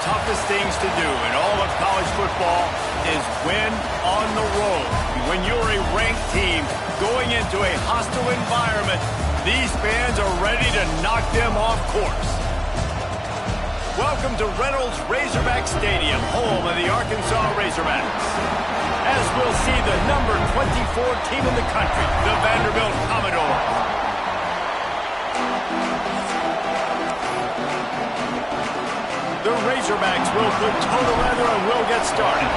toughest things to do in all of college football is win on the road. When you're a ranked team going into a hostile environment, these fans are ready to knock them off course. Welcome to Reynolds Razorback Stadium, home of the Arkansas Razorbacks. As we'll see the number 24 team in the country, the Vanderbilt Commodores. The Razorbacks will put total leather and will get started.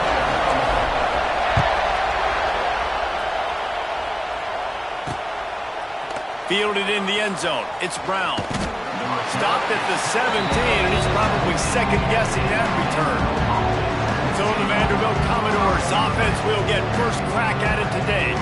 Fielded in the end zone. It's Brown. Stopped at the 17, and he's probably second-guessing that return. So the Vanderbilt Commodores offense will get first crack at it today.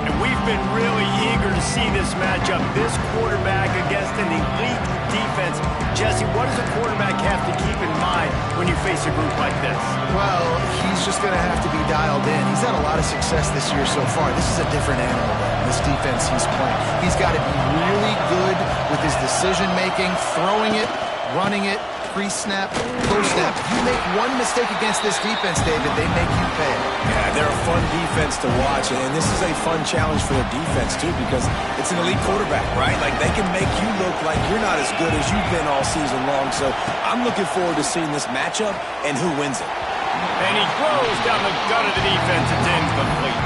And we've been really eager to see this matchup, this quarterback against an elite defense. Jesse, what does a quarterback have to keep in mind when you face a group like this? Well, he's just going to have to be dialed in. He's had a lot of success this year so far. This is a different animal, though, this defense he's playing. He's got to be really good with his decision-making, throwing it, running it, pre-snap, post-snap. If you make one mistake against this defense, David, they make you pay. Yeah, they're a fun defense to watch, and this is a fun challenge for their defense, too, because it's an elite quarterback, right? Like, they can make you look like you're not as good as you've been all season long, so I'm looking forward to seeing this matchup and who wins it. And he throws down the gut of the defense. It's incomplete.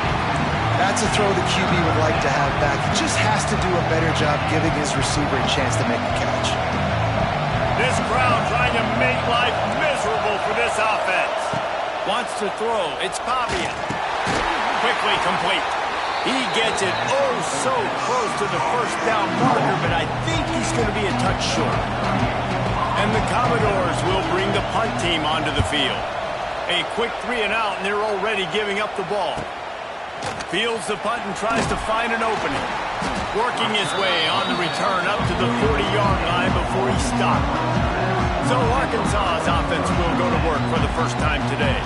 That's a throw the QB would like to have back. He just has to do a better job giving his receiver a chance to make the catch. This crowd trying to make life miserable for this offense. Wants to throw. It's Pavia. Quickly complete. He gets it oh so close to the first down marker, but I think he's going to be a touch short. And the Commodores will bring the punt team onto the field. A quick 3 and out, and they're already giving up the ball. Fields the punt and tries to find an opening. Working his way on the return up to the 40-yard line before he stopped. So Arkansas's offense will go to work for the first time today.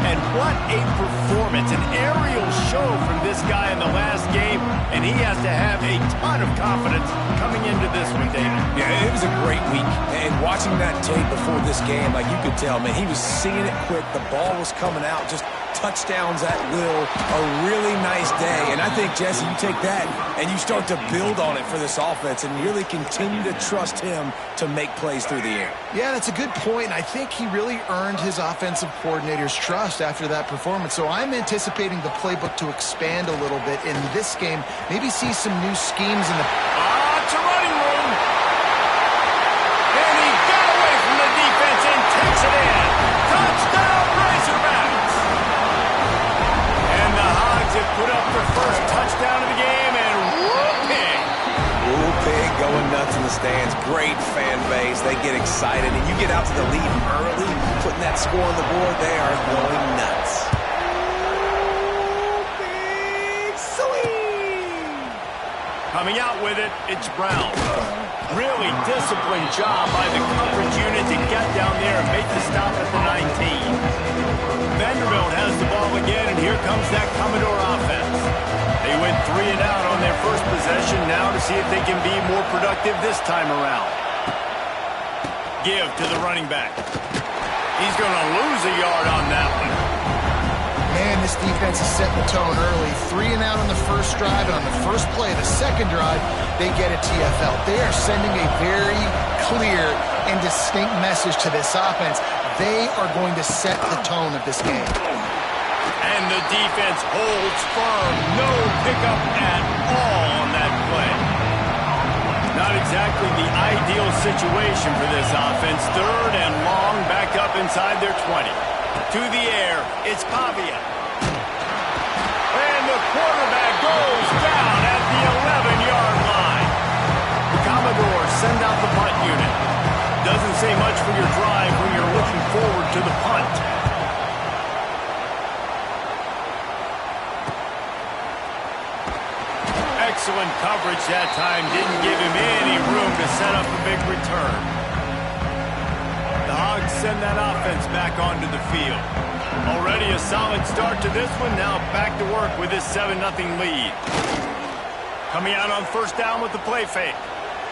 And what a performance, an aerial show from this guy in the last game, and he has to have a ton of confidence coming into this one, David. Yeah, it was a great week, and watching that tape before this game, like you could tell, man, he was seeing it quick, the ball was coming out, just touchdowns at will, a really nice day. And I think, Jesse, you take that and you start to build on it for this offense and really continue to trust him to make plays through the air. Yeah, that's a good point. I think he really earned his offensive coordinator's trust after that performance. So I'm anticipating the playbook to expand a little bit in this game. Maybe see some new schemes in the... It's a running room. And he got away from the defense and takes it in. Touchdown, Razorbacks. Have put up the first touchdown of the game, and whooping. Whooping, going nuts in the stands. Great fan base. They get excited, and you get out to the lead early, putting that score on the board. They are going nuts. Big swing. Coming out with it, it's Brown. Really disciplined job by the coverage unit to get down there and make the stop at the 19. Vanderbilt has the ball again, and here comes that Commodore offense. They went 3 and out on their first possession, now to see if they can be more productive this time around. Give to the running back. He's going to lose a yard on that one. Man, this defense is setting the tone early. 3 and out on the first drive, and on the first play of the second drive, they get a TFL. They are sending a very clear and distinct message to this offense. They are going to set the tone of this game. And the defense holds firm. No pickup at all on that play. Not exactly the ideal situation for this offense. 3rd and long, back up inside their 20. To the air, it's Pavia. And the quarterback goes down at the 11-yard line. The Commodores send out the punt unit. Doesn't say much for your drive when you're looking forward to the punt. Excellent coverage that time. Didn't give him any room to set up a big return. The Hogs send that offense back onto the field. Already a solid start to this one. Now back to work with this 7-0 lead. Coming out on first down with the play fake.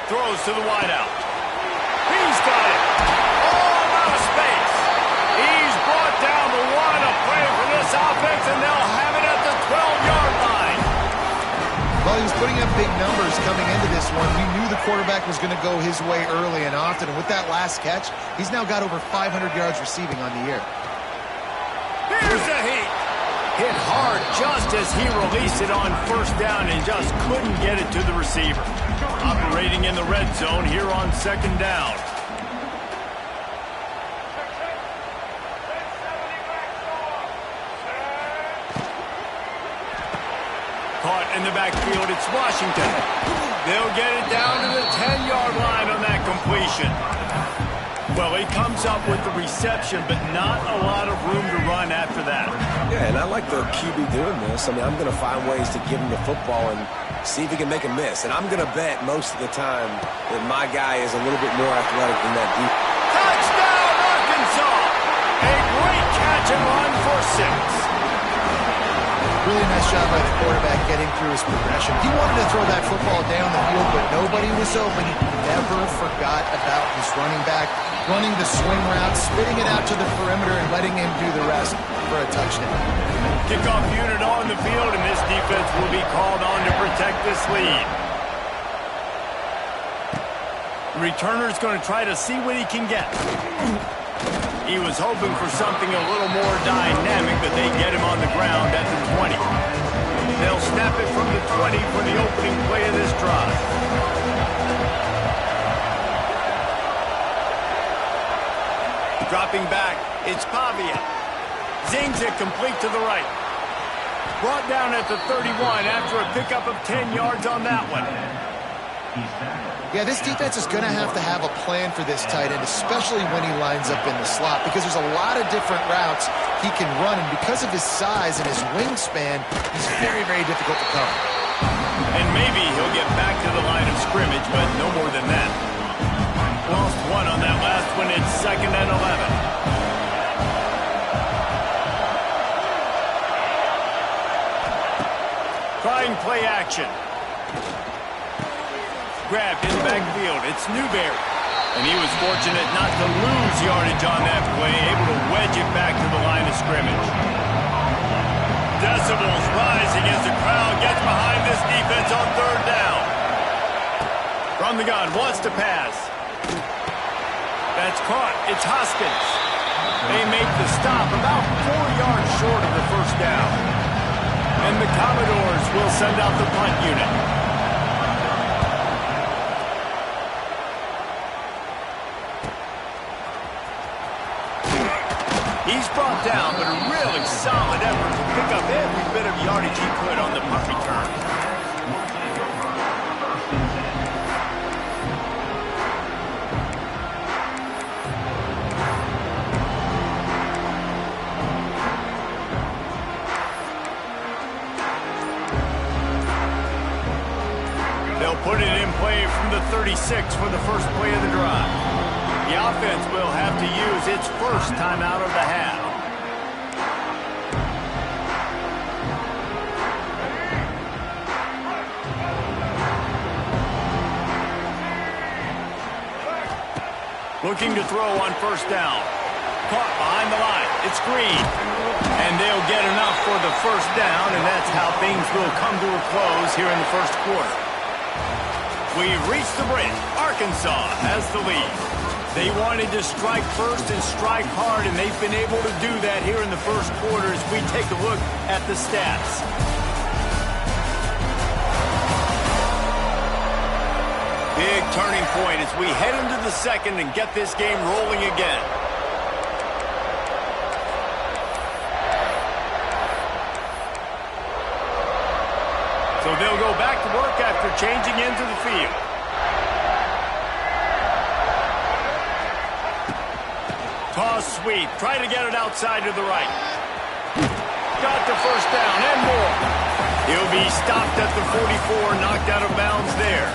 Throws to the wideout. He's got it. All out of space. down the one, a play for this offense, and they'll have it at the 12-yard line. Well, he was putting up big numbers coming into this one. We knew the quarterback was going to go his way early and often, and with that last catch, he's now got over 500 yards receiving on the year. Here's a heat. Hit hard just as he released it on first down and just couldn't get it to the receiver. Operating in the red zone here on second down. Caught in the backfield, it's Washington. They'll get it down to the 10-yard line on that completion. Well, he comes up with the reception, but not a lot of room to run after that. Yeah, and I like the QB doing this. I mean, I'm going to find ways to give him the football and see if he can make a miss. And I'm going to bet most of the time that my guy is a little bit more athletic than that deep. Touchdown, Arkansas! A great catch and run for 6. Really nice job by the quarterback getting through his progression. He wanted to throw that football down the field, but nobody was open. He never forgot about his running back, running the swing route, spitting it out to the perimeter, and letting him do the rest for a touchdown. Kickoff unit on the field, and this defense will be called on to protect this lead. The returner's going to try to see what he can get. He was hoping for something a little more dynamic, but they get him on the ground at the 20. They'll snap it from the 20 for the opening play of this drive. Dropping back, it's Pavia. Zings it complete to the right. Brought down at the 31 after a pickup of 10 yards on that one. Yeah, this defense is going to have a plan for this tight end, especially when he lines up in the slot, because there's a lot of different routes he can run, and because of his size and his wingspan, he's very, very difficult to cover. And maybe he'll get back to the line of scrimmage, but no more than that. Lost one on that last one. It's 2nd and 11. Trying play action. Grabbed in the backfield. It's Newberry. And he was fortunate not to lose yardage on that play, able to wedge it back to the line of scrimmage. Decibels rising as the crowd gets behind this defense on 3rd down. From the gun, wants to pass. That's caught. It's Hoskins. They make the stop about 4 yards short of the first down. And the Commodores will send out the punt unit. He's brought down, but a really solid effort to pick up every bit of yardage he could on the punt return. They'll put it in play from the 36 for the first play of the drive. The offense will have to use its first timeout of the half. Looking to throw on first down. Caught behind the line. It's Green. And they'll get enough for the first down, and that's how things will come to a close here in the first quarter. We've reached the bridge. Arkansas has the lead. They wanted to strike first and strike hard, and they've been able to do that here in the first quarter as we take a look at the stats. Big turning point as we head into the second and get this game rolling again. So they'll go back to work after changing into the field. Toss sweep. Try to get it outside to the right. Got the first down and more. He'll be stopped at the 44, knocked out of bounds there.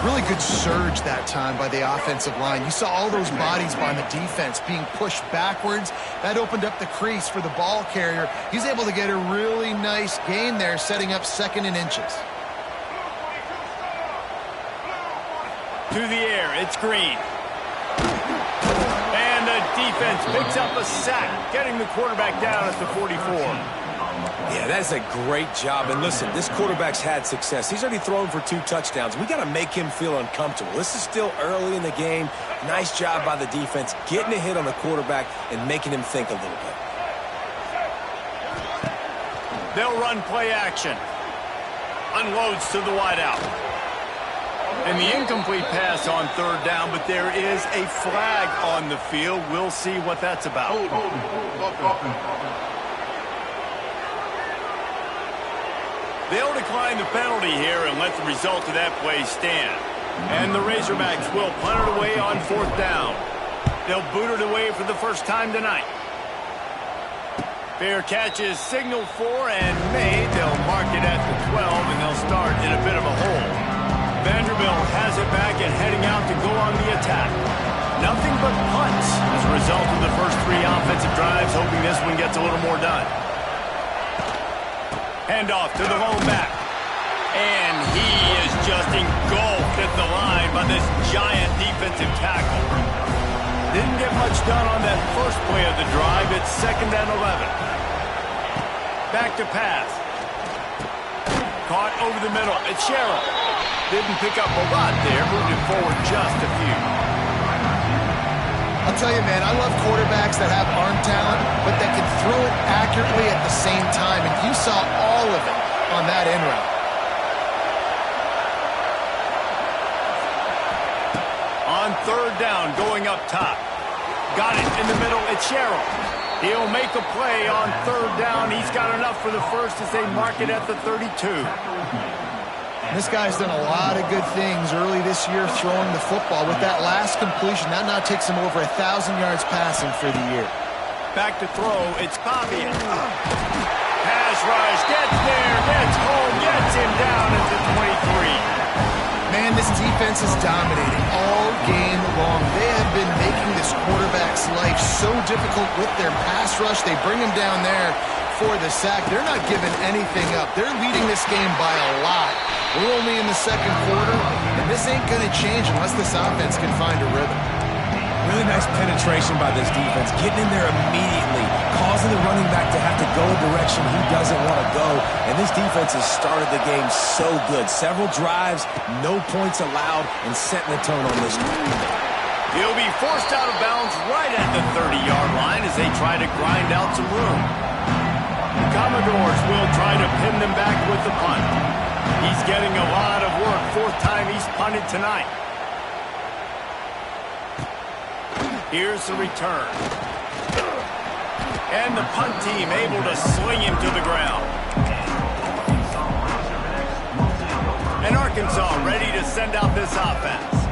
Really good surge that time by the offensive line. You saw all those bodies by the defense being pushed backwards. That opened up the crease for the ball carrier. He's able to get a really nice gain there, setting up 2nd and inches. To the air, it's Green. And the defense picks up a sack, getting the quarterback down at the 44. Yeah, that's a great job. And listen, this quarterback's had success. He's already thrown for 2 touchdowns. We got to make him feel uncomfortable. This is still early in the game. Nice job by the defense, getting a hit on the quarterback and making him think a little bit. They'll run play action. Unloads to the wideout. And the incomplete pass on 3rd down, but there is a flag on the field. We'll see what that's about. They'll decline the penalty here and let the result of that play stand. And the Razorbacks will punt it away on 4th down. They'll boot it away for the first time tonight. Fair catch is signaled for and made. They'll mark it at the 12, and they'll start in a bit of a hole. Vanderbilt has it back and heading out to go on the attack. Nothing but punts as a result of the first 3 offensive drives, hoping this one gets a little more done. Handoff to the lone back. And he is just engulfed at the line by this giant defensive tackle. Didn't get much done on that first play of the drive. It's 2nd and 11. Back to pass. Caught over the middle. It's Sherrill. Didn't pick up a lot there. Moved it forward just a few. I'll tell you, man, I love quarterbacks that have arm talent, but that can throw it accurately at the same time. And you saw all of it on that in route. On 3rd down, going up top. Got it in the middle. It's Sherrill. He'll make a play on 3rd down. He's got enough for the first as they mark it at the 32. This guy's done a lot of good things early this year throwing the football. With that last completion, that now takes him over 1,000 yards passing for the year. Back to throw. It's Pavian. Pass rush. Gets there. Gets home. Gets him down at the 23. Man, this defense is dominating all game long. They have been making this quarterback's life so difficult with their pass rush. They bring him down there for the sack. They're not giving anything up. They're leading this game by a lot. We're only in the 2nd quarter, and this ain't going to change unless this offense can find a rhythm. Really nice penetration by this defense, getting in there immediately, causing the running back to have to go a direction he doesn't want to go. And this defense has started the game so good. Several drives, no points allowed, and setting the tone on this one. He'll be forced out of bounds right at the 30-yard line as they try to grind out some room. The Commodores will try to pin them back with the punt. He's getting a lot of work. 4th time he's punted tonight. Here's the return. And the punt team able to sling him to the ground. And Arkansas ready to send out this offense.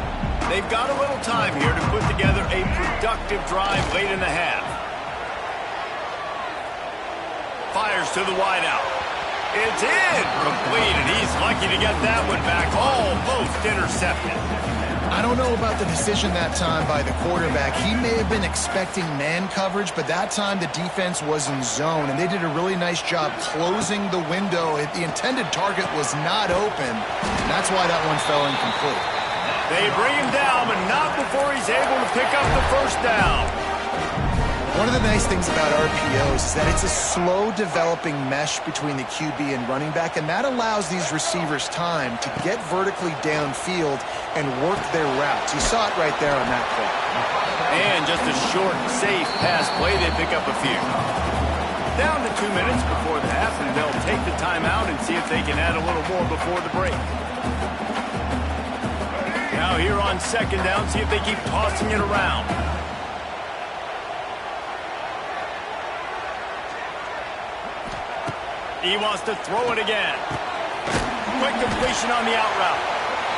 They've got a little time here to put together a productive drive late in the half. Fires to the wideout. It's in. Complete, and he's lucky to get that one back. Almost intercepted. I don't know about the decision that time by the quarterback. He may have been expecting man coverage, but that time the defense was in zone, and they did a really nice job closing the window. The intended target was not open, and that's why that one fell incomplete. They bring him down, but not before he's able to pick up the 1st down. One of the nice things about RPOs is that it's a slow developing mesh between the QB and running back, and that allows these receivers time to get vertically downfield and work their routes. You saw it right there on that play. And just a short, safe pass play, they pick up a few. Down to 2 minutes before the half, and they'll take the timeout and see if they can add a little more before the break. Now here on 2nd down, see if they keep tossing it around. He wants to throw it again. Quick completion on the out route.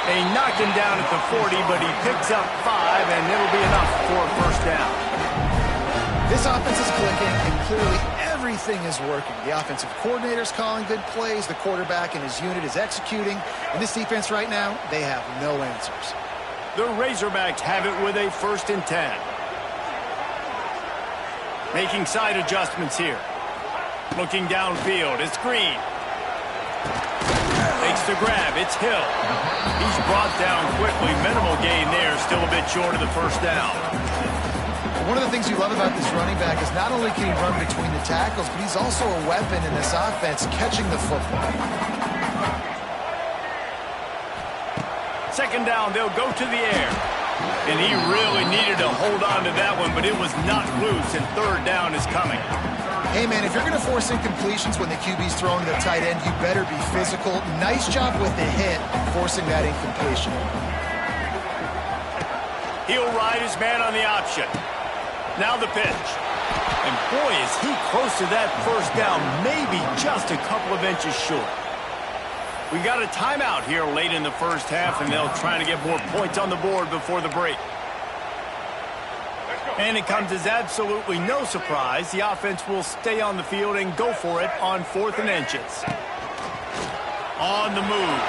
They knock him down at the 40, but he picks up 5, and it'll be enough for a 1st down. This offense is clicking, and clearly everything is working. The offensive coordinator's calling good plays. The quarterback and his unit is executing. And this defense right now, they have no answers. The Razorbacks have it with a 1st and 10. Making side adjustments here. Looking downfield, it's Green. Makes the grab, it's Hill. He's brought down quickly, minimal gain there, still a bit short of the 1st down. One of the things you love about this running back is not only can he run between the tackles, but he's also a weapon in this offense catching the football. Second down, they'll go to the air. And he really needed to hold on to that one, but it was not loose, and third down is coming. Hey, man, if you're going to force incompletions when the QB's throwing to the tight end, you better be physical. Nice job with the hit, forcing that incompletion. He'll ride his man on the option. Now the pitch. And boy, is he close to that first down, maybe just a couple of inches short. We got a timeout here late in the first half, and they'll try to get more points on the board before the break. And it comes as absolutely no surprise. The offense will stay on the field and go for it on 4th and inches. On the move.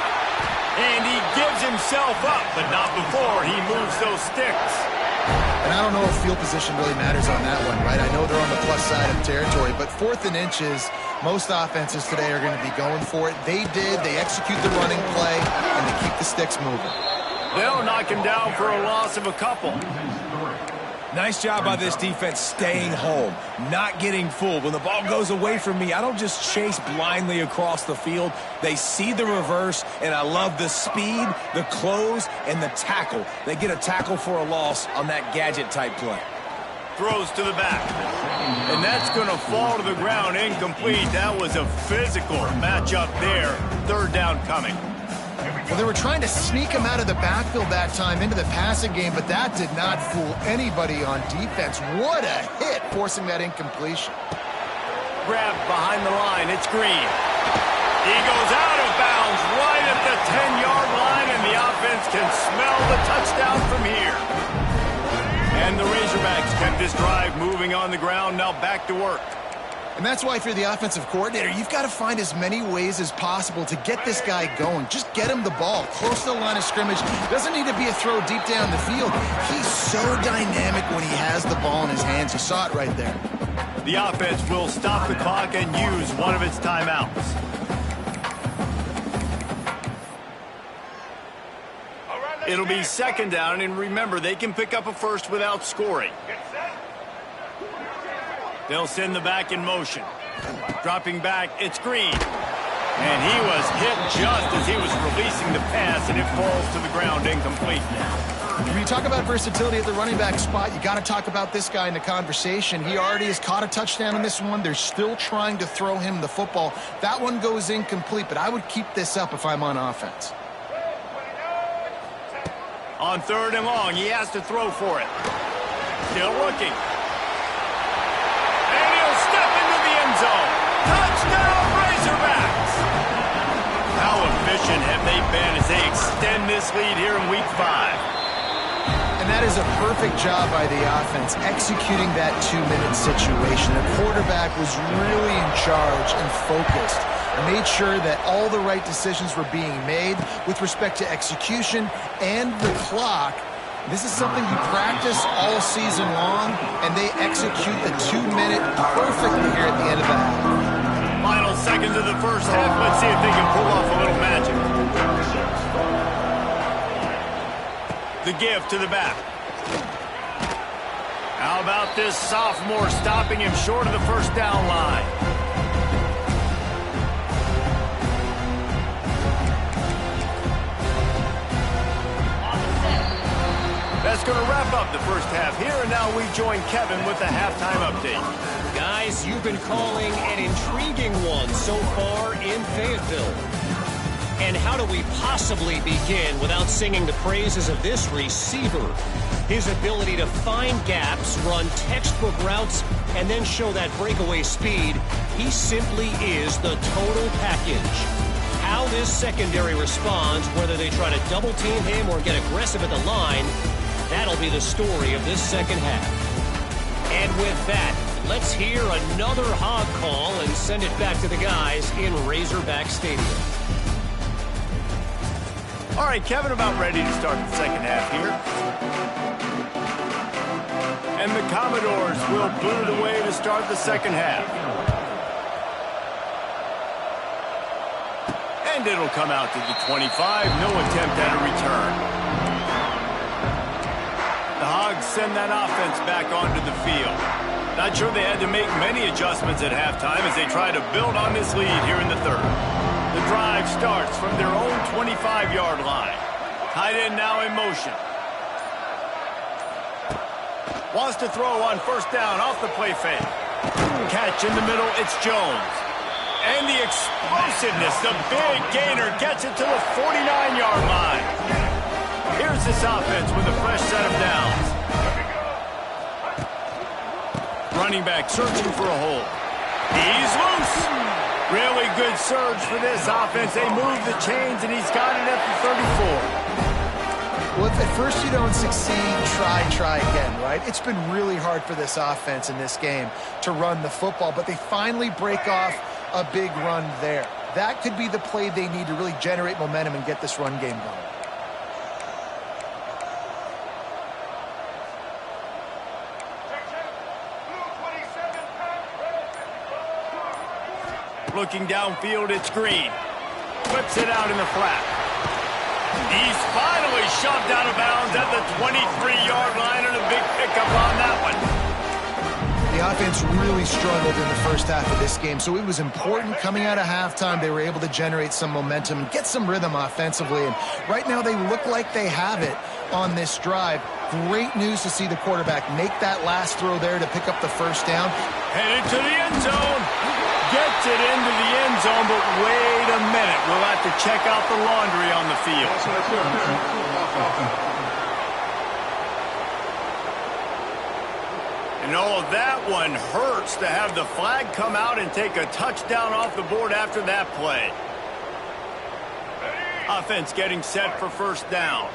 And he gives himself up, but not before he moves those sticks. And I don't know if field position really matters on that one, right? I know they're on the plus side of territory, but 4th and inches, most offenses today are going to be going for it. They did. They execute the running play, and they keep the sticks moving. They'll knock him down for a loss of a couple. Nice job by this defense staying home, not getting fooled. When the ball goes away from me, I don't just chase blindly across the field. They see the reverse, and I love the speed, the close, and the tackle. They get a tackle for a loss on that gadget-type play. Throws to the back. And that's going to fall to the ground incomplete. That was a physical matchup there. Third down coming. Well, they were trying to sneak him out of the backfield that time into the passing game, but that did not fool anybody on defense. What a hit, forcing that incompletion. Grabbed behind the line. It's Green. He goes out of bounds right at the 10-yard line, and the offense can smell the touchdown from here. And the Razorbacks kept this drive moving on the ground, now back to work. And that's why if you're the offensive coordinator, you've got to find as many ways as possible to get this guy going. Just get him the ball close to the line of scrimmage. Doesn't need to be a throw deep down the field. He's so dynamic when he has the ball in his hands. You saw it right there. The offense will stop the clock and use one of its timeouts. It'll be second down, and remember, they can pick up a first without scoring. They'll send the back in motion. Dropping back, it's Green. And he was hit just as he was releasing the pass, and it falls to the ground incomplete. When you talk about versatility at the running back spot, you got to talk about this guy in the conversation. He already has caught a touchdown in this one. They're still trying to throw him the football. That one goes incomplete, but I would keep this up if I'm on offense. On 3rd and long, he has to throw for it. Still looking. And he'll step into the end zone. Touchdown, Razorbacks! How efficient have they been as they extend this lead here in Week 5? And that is a perfect job by the offense, executing that 2-minute situation. The quarterback was really in charge and focused. Made sure that all the right decisions were being made with respect to execution and the clock. This is something you practice all season long, and they execute the 2-minute perfectly here at the end of the half. Final seconds of the first half. Let's see if they can pull off a little magic. The give to the back. How about this sophomore stopping him short of the first down line? That's going to wrap up the first half here, and now we join Kevin with the halftime update. Guys, you've been calling an intriguing one so far in Fayetteville. And how do we possibly begin without singing the praises of this receiver? His ability to find gaps, run textbook routes, and then show that breakaway speed. He simply is the total package. How this secondary responds, whether they try to double team him or get aggressive at the line, that'll be the story of this second half. And with that, let's hear another hog call and send it back to the guys in Razorback Stadium. All right, Kevin, about ready to start the second half here. And the Commodores will boot it away to start the second half. And it'll come out to the 25. No attempt at a return. The Hogs legs send that offense back onto the field. Not sure they had to make many adjustments at halftime as they try to build on this lead here in the third. The drive starts from their own 25-yard line. Tight end now in motion. Wants to throw on first down off the play fake. Catch in the middle, it's Jones. And the explosiveness, the big gainer gets it to the 49-yard line. Here's this offense with a fresh set of downs. Running back searching for a hole. He's loose. Really good surge for this offense. They move the chains, and he's got it at the 34. Well, if at first you don't succeed, try again, right? It's been really hard for this offense in this game to run the football, but they finally break off a big run there. That could be the play they need to really generate momentum and get this run game going. Looking downfield, it's Green. Whips it out in the flat. He's finally shoved out of bounds at the 23-yard line, and a big pickup on that one. The offense really struggled in the first half of this game, so it was important coming out of halftime. They were able to generate some momentum, get some rhythm offensively, and right now they look like they have it on this drive. Great news to see the quarterback make that last throw there to pick up the first down. Headed to the end zone. Gets it into the end zone, but wait a minute. We'll have to check out the laundry on the field. And oh, that one hurts to have the flag come out and take a touchdown off the board after that play. Offense getting set for first down.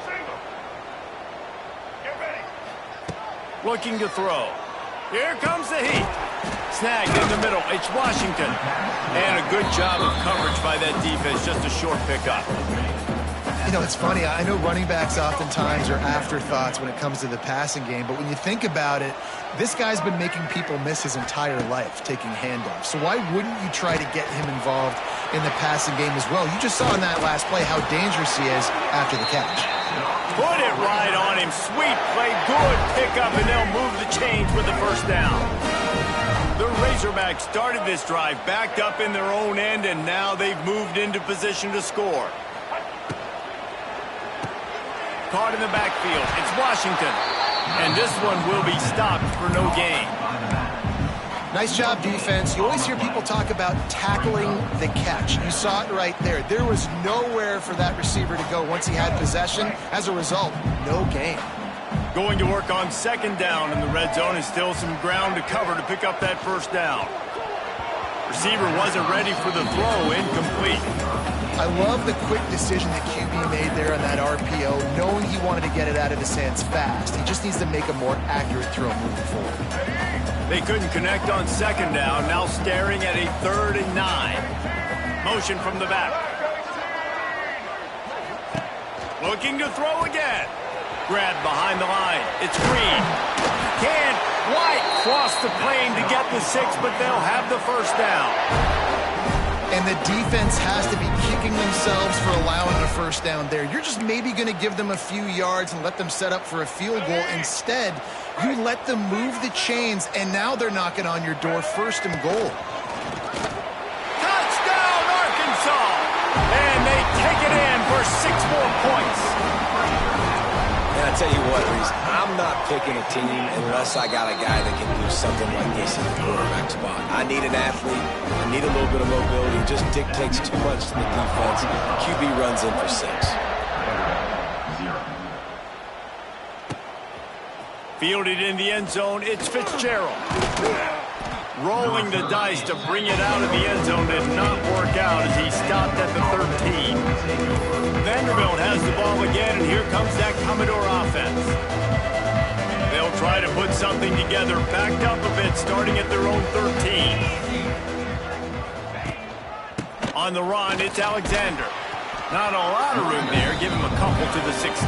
Looking to throw. Here comes the heat. Snagged in the middle. It's Washington. And a good job of coverage by that defense. Just a short pickup. You know, it's funny. I know running backs oftentimes are afterthoughts when it comes to the passing game, but when you think about it, this guy's been making people miss his entire life taking handoffs. So why wouldn't you try to get him involved in the passing game as well? You just saw in that last play how dangerous he is after the catch. Put it right on him. Sweet play. Good pickup, and they'll move the chains with the first down. The Razorbacks started this drive backed up in their own end, and now they've moved into position to score. Caught in the backfield. It's Washington. And this one will be stopped for no gain. Nice job, defense. You always hear people talk about tackling the catch. You saw it right there. There was nowhere for that receiver to go once he had possession. As a result, no gain. Going to work on second down in the red zone, and still some ground to cover to pick up that first down. Receiver wasn't ready for the throw. Incomplete. I love the quick decision that QB made there on that RPO, knowing he wanted to get it out of his hands fast. He just needs to make a more accurate throw moving forward. They couldn't connect on second down, now staring at a 3rd and 9. Motion from the back. Looking to throw again. Grabbed behind the line. It's Green. Can't quite cross the plane to get the 6, but they'll have the first down. And the defense has to be kicking themselves for allowing a first down there. You're just maybe going to give them a few yards and let them set up for a field goal. Instead, you let them move the chains, and now they're knocking on your door, 1st and goal. Touchdown, Arkansas! And they take it in for 6 more points. And I tell you what, Reese, I'm not picking a team unless I got a guy that can do something like this in the quarterback spot. I need an athlete. I need a little bit of mobility. It just dictates too much to the defense. QB runs in for 6. Fielded in the end zone, it's Fitzgerald. Rolling the dice to bring it out of the end zone did not work out as he stopped at the 13. Vanderbilt has the ball again, and here comes that Commodore offense. They'll try to put something together, backed up a bit, starting at their own 13. On the run, it's Alexander. Not a lot of room there. Give him a couple to the 16.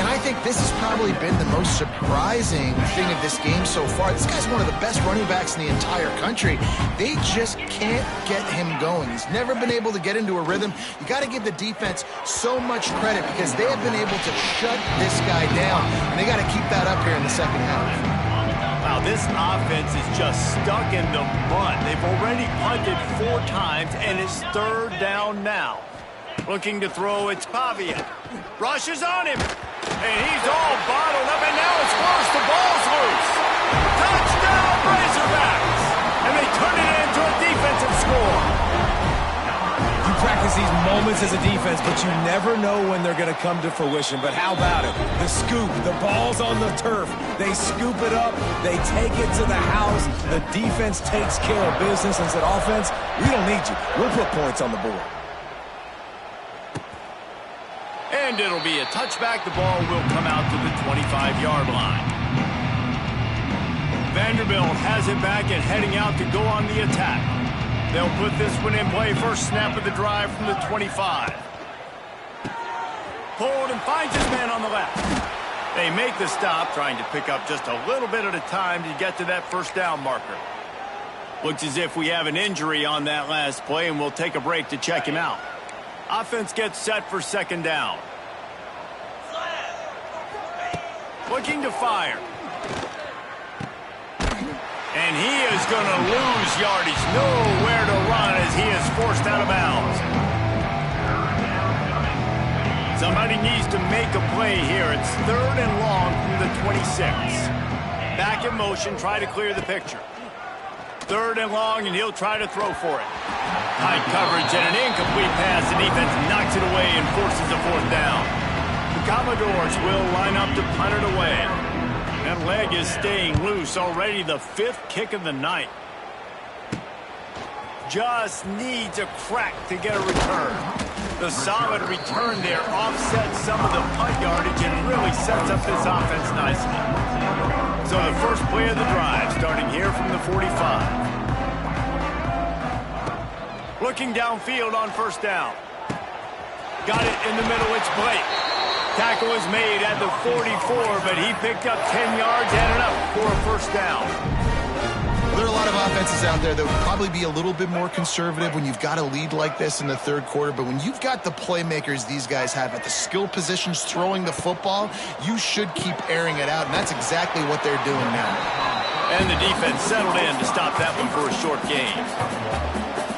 And I think this has probably been the most surprising thing of this game so far. This guy's one of the best running backs in the entire country. They just can't get him going. He's never been able to get into a rhythm. You got to give the defense so much credit because they have been able to shut this guy down, and they got to keep that up here in the second half. Wow, this offense is just stuck in the mud. They've already punted 4 times, and it's 3rd down now. Looking to throw, it's Pavia. Rushes on him, and he's all bottled up, and now it's close. The ball's loose. Touchdown, Razorbacks! And they turn it into a defensive score. You practice these moments as a defense, but you never know when they're going to come to fruition. But how about it? The scoop, the ball's on the turf. They scoop it up. They take it to the house. The defense takes care of business and said, offense, we don't need you. We'll put points on the board. And it'll be a touchback. The ball will come out to the 25-yard line. Vanderbilt has it back and heading out to go on the attack. They'll put this one in play. First snap of the drive from the 25. Pulled and finds his man on the left. They make the stop, trying to pick up just a little bit at a time to get to that first down marker. Looks as if we have an injury on that last play, and we'll take a break to check him out. Offense gets set for second down. Looking to fire. And he is going to lose yardage. Nowhere to run as he is forced out of bounds. Somebody needs to make a play here. It's 3rd and long from the 26. Back in motion, try to clear the picture. 3rd and long, and he'll try to throw for it. Tight coverage and an incomplete pass. The defense knocks it away and forces a 4th down. The Commodores will line up to punt it away. That leg is staying loose. Already the 5th kick of the night. Just needs a crack to get a return. The solid return there offsets some of the punt yardage and really sets up this offense nicely. So the first play of the drive starting here from the 45. Looking downfield on first down. Got it in the middle. It's Blake. Tackle is made at the 44, but he picked up 10 yards and enough for a first down. There are a lot of offenses out there that would probably be a little bit more conservative when you've got a lead like this in the 3rd quarter, but when you've got the playmakers these guys have at the skill positions throwing the football, you should keep airing it out, and that's exactly what they're doing now. And the defense settled in to stop that one for a short gain.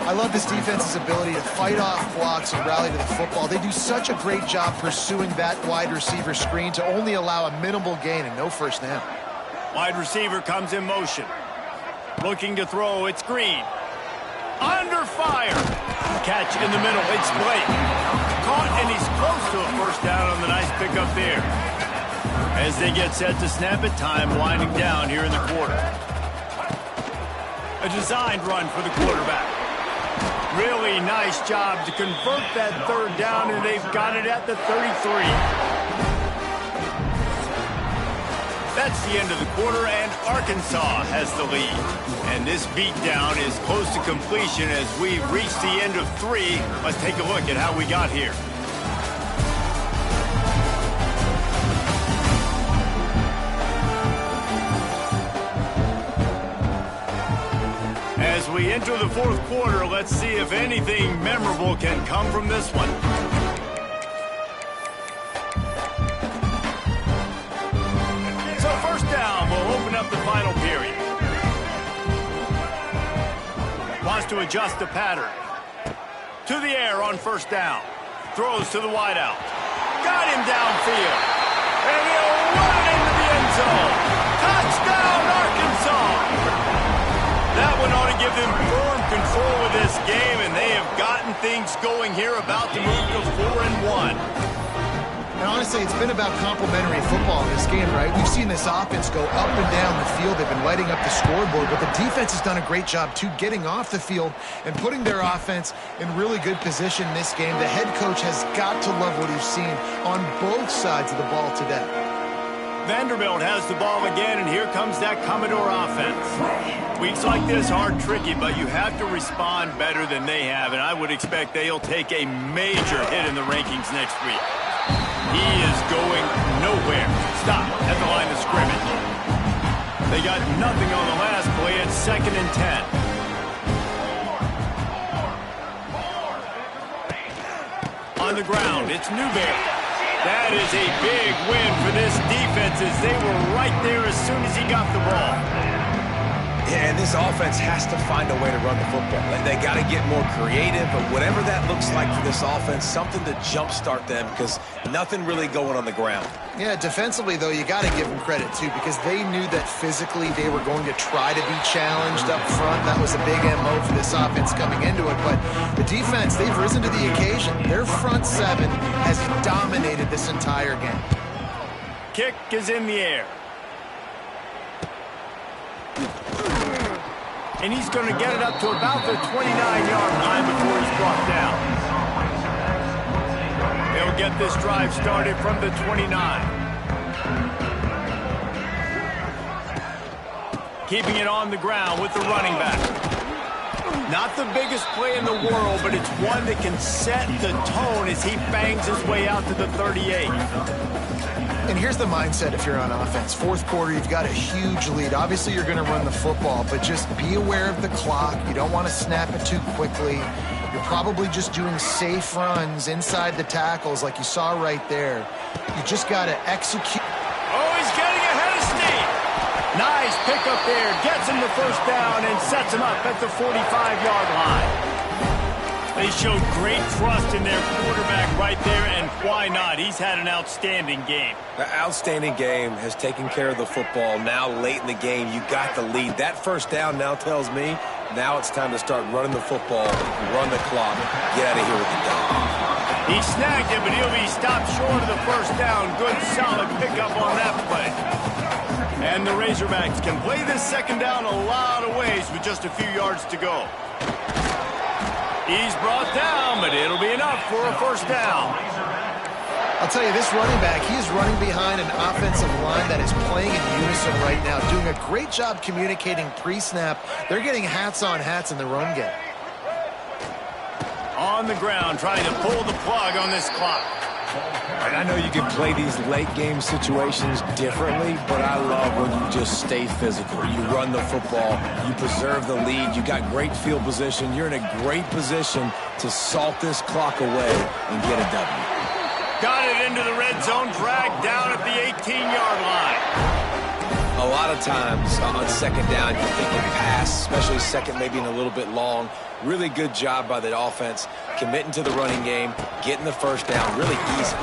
I love this defense's ability to fight off blocks and rally to the football. They do such a great job pursuing that wide receiver screen to only allow a minimal gain and no first down. Wide receiver comes in motion. Looking to throw, it's Green. Under fire. Catch in the middle, it's Blake. Caught, and he's close to a first down on the nice pickup there. As they get set to snap it, time winding down here in the quarter. A designed run for the quarterback. Really nice job to convert that 3rd down, and they've got it at the 33. That's the end of the quarter, and Arkansas has the lead. And this beatdown is close to completion as we reach the end of 3. Let's take a look at how we got here. As we enter the 4th quarter, let's see if anything memorable can come from this one. So first down, we'll open up the final period. Wants to adjust the pattern. To the air on first down. Throws to the wideout. Got him downfield. And he'll run it into the end zone. Touchdown, Arkansas! That one ought to give them firm control of this game, and they have gotten things going here, about to move to 4-1. And honestly, it's been about complementary football in this game, right? We've seen this offense go up and down the field. They've been lighting up the scoreboard, but the defense has done a great job, too, getting off the field and putting their offense in really good position in this game. The head coach has got to love what he's seen on both sides of the ball today. Vanderbilt has the ball again, and here comes that Commodore offense. Weeks like this are tricky, but you have to respond better than they have, and I would expect they'll take a major hit in the rankings next week. He is going nowhere. Stop at the line of scrimmage. They got nothing on the last play. It's 2nd and 10. On the ground, it's Newberry. That is a big win for this defense as they were right there as soon as he got the ball. Yeah, and this offense has to find a way to run the football. They got to get more creative, but whatever that looks like for this offense, something to jumpstart them because nothing really going on the ground. Yeah, defensively, though, you got to give them credit, too, because they knew that physically they were going to try to be challenged up front. That was a big MO for this offense coming into it, but the defense, they've risen to the occasion. Their front seven has dominated this entire game. Kick is in the air. And he's going to get it up to about the 29-yard line before he's brought down. They'll get this drive started from the 29. Keeping it on the ground with the running back. Not the biggest play in the world, but it's one that can set the tone as he bangs his way out to the 38. And here's the mindset if you're on offense. Fourth quarter, you've got a huge lead. Obviously, you're going to run the football, but just be aware of the clock. You don't want to snap it too quickly. You're probably just doing safe runs inside the tackles like you saw right there. You just got to execute. Oh, he's getting ahead of steam. Nice pickup there. Gets him the first down and sets him up at the 45-yard line. They showed great trust in their quarterback right there, and why not? He's had an outstanding game. The outstanding game has taken care of the football. Now, late in the game, you got the lead. That first down now tells me now it's time to start running the football, run the clock, get out of here with the dog. He snagged it, but he'll be stopped short of the first down. Good, solid pickup on that play. And the Razorbacks can play this second down a lot of ways with just a few yards to go. He's brought down, but it'll be enough for a first down. I'll tell you, this running back, he is running behind an offensive line that is playing in unison right now, doing a great job communicating pre-snap. They're getting hats on hats in the run game. On the ground, trying to pull the plug on this clock. And I know you can play these late game situations differently, but I love when you just stay physical. You run the football, you preserve the lead, you got great field position. You're in a great position to salt this clock away and get a W. Got it into the red zone, dragged down at the 18-yard line. A lot of times on second down, you're thinking pass, especially second, maybe in a little bit long. Really good job by the offense, committing to the running game, getting the first down, really easy.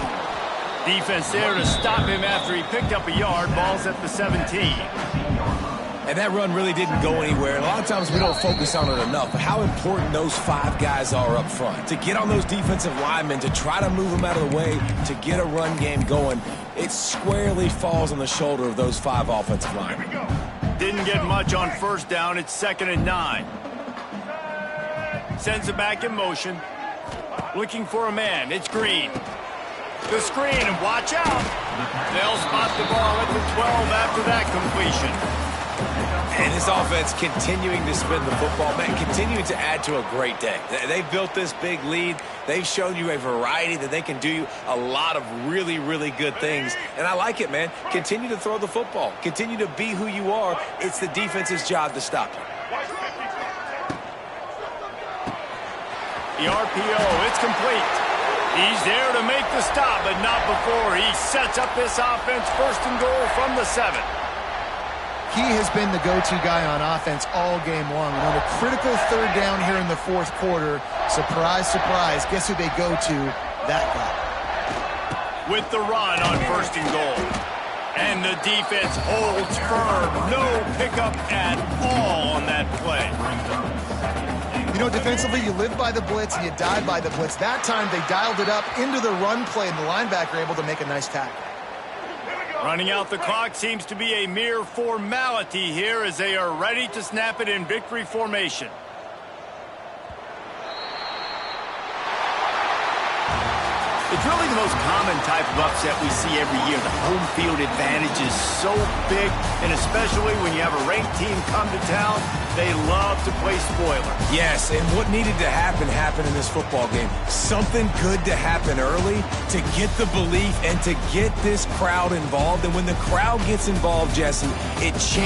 Defense there to stop him after he picked up a yard. Ball's at the 17. And that run really didn't go anywhere. And a lot of times we don't focus on it enough, but how important those five guys are up front. To get on those defensive linemen, to try to move them out of the way, to get a run game going, it squarely falls on the shoulder of those five offensive linemen. Didn't get much on first down. It's 2nd and 9. Sends it back in motion. Looking for a man. It's Green. The screen, and watch out. They'll spot the ball at the 12 after that completion. And this offense continuing to spin the football, man, continuing to add to a great day. They've built this big lead. They've shown you a variety that they can do a lot of really, really good things. And I like it, man. Continue to throw the football. Continue to be who you are. It's the defense's job to stop you. The RPO, it's complete. He's there to make the stop, but not before he sets up this offense. 1st and goal from the 7. He has been the go-to guy on offense all game long. And on a critical third down here in the fourth quarter, surprise, surprise, guess who they go to? That guy. With the run on 1st and goal. And the defense holds firm. No pickup at all on that play. You know, defensively, you live by the blitz and you die by the blitz. That time, they dialed it up into the run play, and the linebacker able to make a nice tackle. Running out the clock seems to be a mere formality here as they are ready to snap it in victory formation. It's really the most common type of upset we see every year. The home field advantage is so big, and especially when you have a ranked team come to town, they love to play spoiler. Yes, and what needed to happen happened in this football game. Something good to happen early to get the belief and to get this crowd involved. And when the crowd gets involved, Jesse, it changes